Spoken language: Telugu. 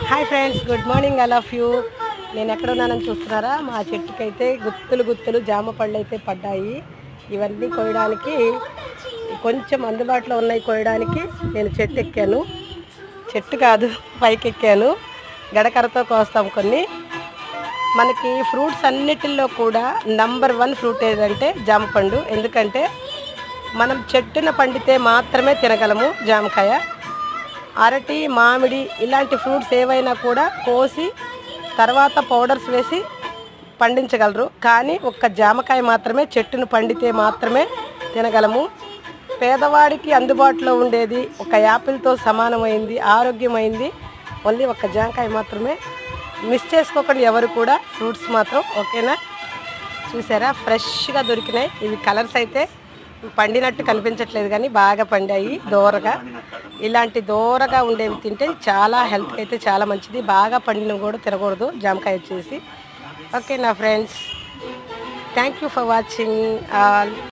Hi friends, good morning. I love you. నేను ఎక్కడ ఉన్నానని చూస్తున్నారా? మా చెట్టుకైతే గుత్తులు గుత్తులు జామ పళ్ళు అయితే పడ్డాయి. ఇవన్నీ కోయడానికి కొంచెం అందుబాటులో ఉన్నాయి. కోయడానికి నేను చెట్టు ఎక్కాను. చెట్టు కాదు, పైకి ఎక్కాను. గడకరతో కోస్తాం కొన్ని. మనకి ఫ్రూట్స్ అన్నిటిల్లో కూడా నంబర్ 1 ఫ్రూట్ ఏదంటే జామపండు. ఎందుకంటే మనం చెట్టున పండితే మాత్రమే తినగలము జామకాయ. అరటి, మామిడి ఇలాంటి ఫ్రూట్స్ ఏవైనా కూడా కోసి తర్వాత పౌడర్స్ వేసి పండించగలరు. కానీ ఒక్క జామకాయ మాత్రమే చెట్టును పండితే మాత్రమే తినగలము. పేదవాడికి అందుబాటులో ఉండేది ఒక యాపిల్తో సమానమైంది, ఆరోగ్యమైంది ఓన్లీ ఒక్క జామకాయ మాత్రమే. మిస్ చేసుకోకండి ఎవరు కూడా ఫ్రూట్స్ మాత్రం, ఓకేనా? చూసారా, ఫ్రెష్గా దొరికినాయి. ఇవి కలర్స్ అయితే పండినట్టు కనిపించట్లేదు కానీ బాగా పండాయి దోరగా. ఇలాంటి దోరగా ఉండేవి తింటే చాలా హెల్త్కి అయితే చాలా మంచిది. బాగా పండినవి కూడా తినకూడదు జామకాయ వచ్చేసి. ఓకే నా friends, thank you for watching all.